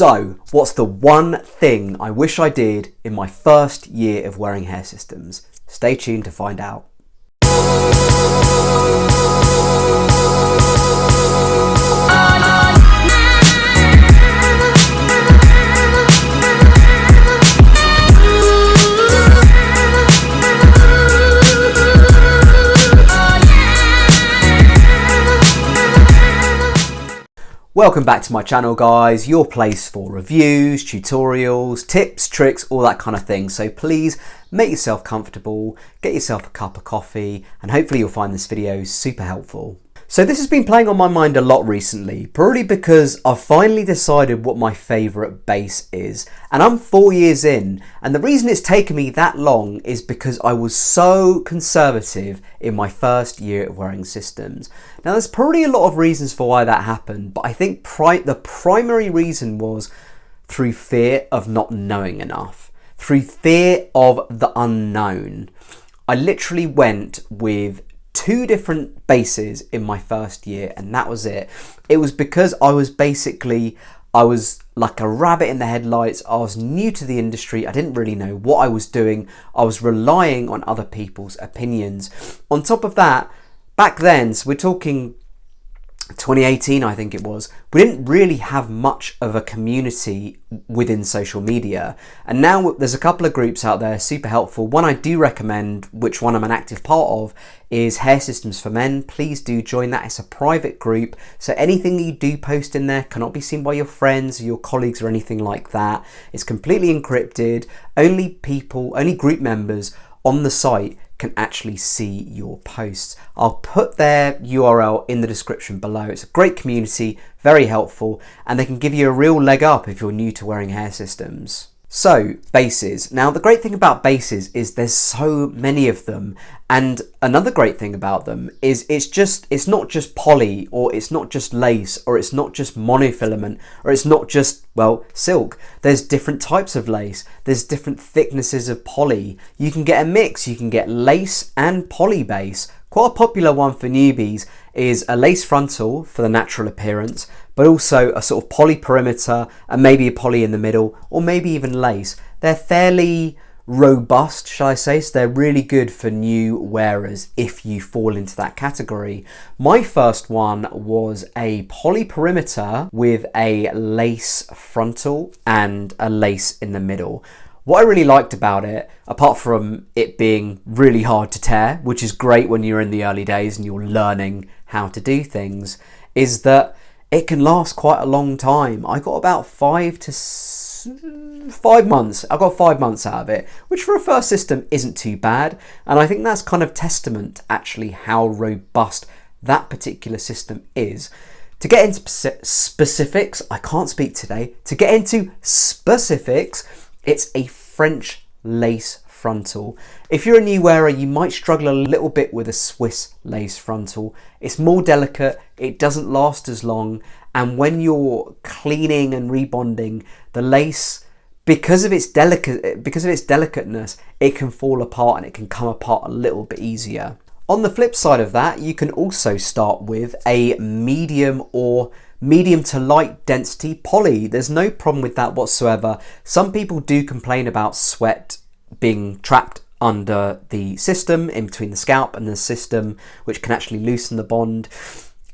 So, what's the one thing I wish I did in my first year of wearing hair systems? Stay tuned to find out. Welcome back to my channel, guys, your place for reviews, tutorials, tips, tricks, all that kind of thing. So please make yourself comfortable, get yourself a cup of coffee, and hopefully you'll find this video super helpful. So this has been playing on my mind a lot recently, probably because I've finally decided what my favourite base is. And I'm 4 years in, and the reason it's taken me that long is because I was so conservative in my first year of wearing systems. Now there's probably a lot of reasons for why that happened, but I think the primary reason was through fear of not knowing enough, through fear of the unknown. I literally went with 2 different bases in my first year, and that was it. It was because I was like a rabbit in the headlights. I was new to the industry. I didn't really know what I was doing. I was relying on other people's opinions. On top of that, back then, so we're talking 2018, I think it was, we didn't really have much of a community within social media. And now there's a couple of groups out there, super helpful. One I do recommend, which one I'm an active part of, is Hair Systems for Men. Please do join that. It's a private group, so anything you do post in there cannot be seen by your friends or your colleagues or anything like that. It's completely encrypted. Only group members on the site can actually see your posts. I'll put their URL in the description below. It's a great community, very helpful, and they can give you a real leg up if you're new to wearing hair systems. So, bases. Now, the great thing about bases is there's so many of them, and another great thing about them is it's not just poly, or it's not just lace, or it's not just monofilament, or it's not just, well, silk. There's different types of lace. There's different thicknesses of poly. You can get a mix. You can get lace and poly base. Quite a popular one for newbies is a lace frontal for the natural appearance, but also a sort of poly perimeter and maybe a poly in the middle, or maybe even lace. They're fairly robust, shall I say, so they're really good for new wearers if you fall into that category. My first one was a poly perimeter with a lace frontal and a lace in the middle. What I really liked about it, apart from it being really hard to tear, which is great when you're in the early days and you're learning how to do things, is that it can last quite a long time. I got about 5 months. I got 5 months out of it, which for a first system isn't too bad. And I think that's kind of testament actually how robust that particular system is. To get into specifics, I can't speak today. To get into specifics, it's a French lace frontal. If you're a new wearer, you might struggle a little bit with a Swiss lace frontal. It's more delicate, it doesn't last as long, and when you're cleaning and rebonding, the lace, because of its delicateness, it can fall apart and it can come apart a little bit easier. On the flip side of that, you can also start with a medium to light density poly. There's no problem with that whatsoever. Some people do complain about sweat being trapped under the system, in between the scalp and the system, which can actually loosen the bond.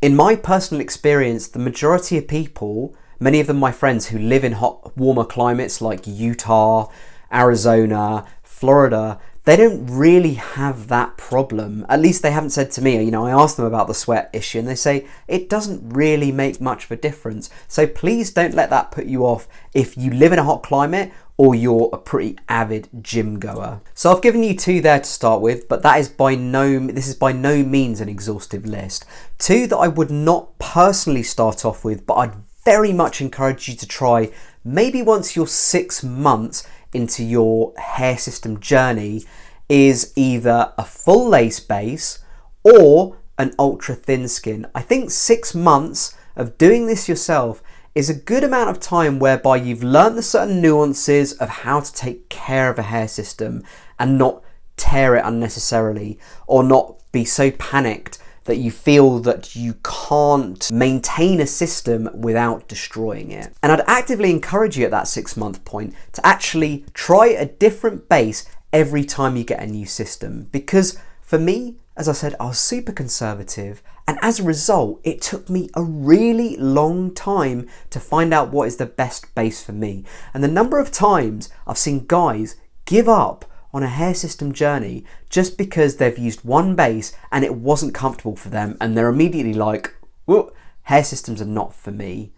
In my personal experience, the majority of people, many of them my friends who live in hot, warmer climates like Utah, Arizona, Florida, they don't really have that problem. At least they haven't said to me. You know, I asked them about the sweat issue and they say it doesn't really make much of a difference. So please don't let that put you off if you live in a hot climate or you're a pretty avid gym goer. So I've given you 2 there to start with, but this is by no means an exhaustive list. 2 that I would not personally start off with, but I'd very much encourage you to try maybe once you're 6 months into your hair system journey, is either a full lace base or an ultra thin skin. I think 6 months of doing this yourself is a good amount of time whereby you've learned the certain nuances of how to take care of a hair system and not tear it unnecessarily, or not be so panicked that you feel that you can't maintain a system without destroying it. And I'd actively encourage you at that 6-month point to actually try a different base every time you get a new system. Because for me, as I said, I was super conservative, and as a result, it took me a really long time to find out what is the best base for me. And the number of times I've seen guys give up on a hair system journey just because they've used one base and it wasn't comfortable for them, and they're immediately like, well, hair systems are not for me.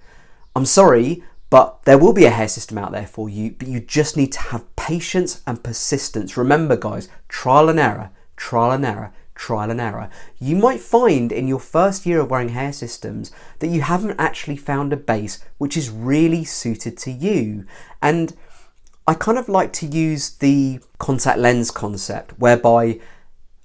I'm sorry, but there will be a hair system out there for you, but you just need to have patience and persistence. Remember guys, trial and error, trial and error, trial and error. You might find in your first year of wearing hair systems that you haven't actually found a base which is really suited to you. And I kind of like to use the contact lens concept, whereby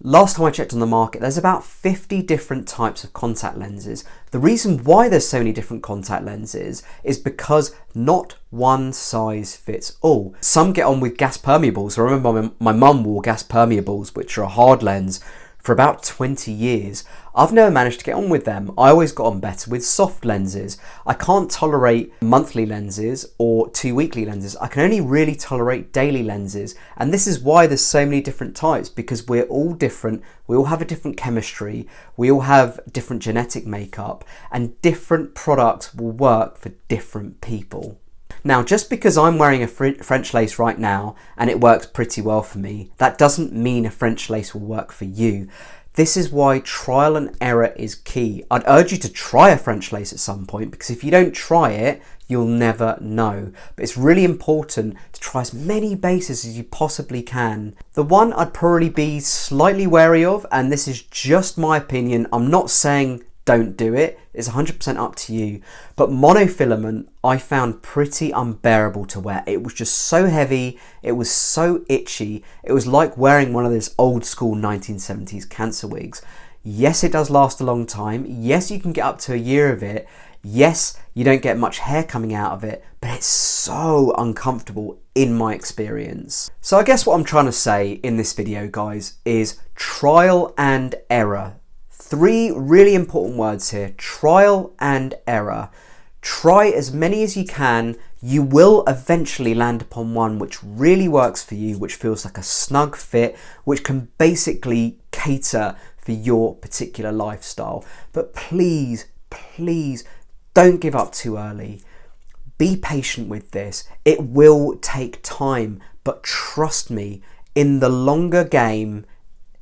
last time I checked on the market, there's about 50 different types of contact lenses. The reason why there's so many different contact lenses is because not one size fits all. Some get on with gas permeables. I remember my mum wore gas permeables, which are a hard lens, for about 20 years. I've never managed to get on with them. I always got on better with soft lenses. I can't tolerate monthly lenses or 2 weekly lenses. I can only really tolerate daily lenses. And this is why there's so many different types, because we're all different. We all have a different chemistry. We all have different genetic makeup, and different products will work for different people. Now, just because I'm wearing a French lace right now and it works pretty well for me, that doesn't mean a French lace will work for you. This is why trial and error is key. I'd urge you to try a French lace at some point, because if you don't try it, you'll never know. But it's really important to try as many bases as you possibly can. The one I'd probably be slightly wary of, and this is just my opinion, I'm not saying don't do it, it's 100% up to you, but monofilament I found pretty unbearable to wear. It was just so heavy, it was so itchy, it was like wearing one of those old school 1970s cancer wigs. Yes, it does last a long time, yes, you can get up to a year of it, yes, you don't get much hair coming out of it, but it's so uncomfortable in my experience. So I guess what I'm trying to say in this video, guys, is trial and error. 3 really important words here: trial and error. Try as many as you can. You will eventually land upon one which really works for you, which feels like a snug fit, which can basically cater for your particular lifestyle. But please, please don't give up too early. Be patient with this. It will take time, but trust me, in the longer game,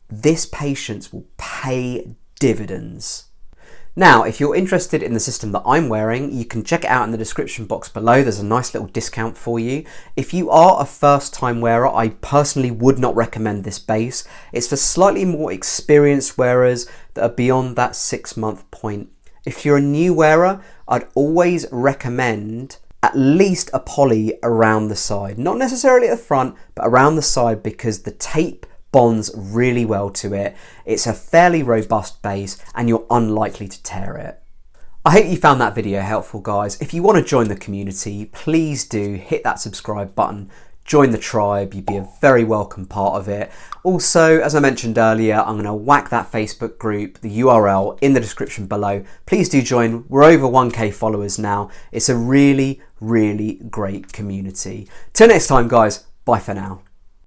this patience will pay dividends. Now, if you're interested in the system that I'm wearing, you can check it out in the description box below. There's a nice little discount for you. If you are a first time wearer, I personally would not recommend this base. It's for slightly more experienced wearers that are beyond that 6-month point. If you're a new wearer, I'd always recommend at least a poly around the side. Not necessarily at the front, but around the side, because the tape bonds really well to it. It's a fairly robust base and you're unlikely to tear it. I hope you found that video helpful, guys. If you want to join the community, please do hit that subscribe button, join the tribe, you'd be a very welcome part of it. Also, as I mentioned earlier, I'm going to whack that Facebook group, the URL in the description below. Please do join. We're over 1K followers now. It's a really, really great community. Till next time, guys, bye for now.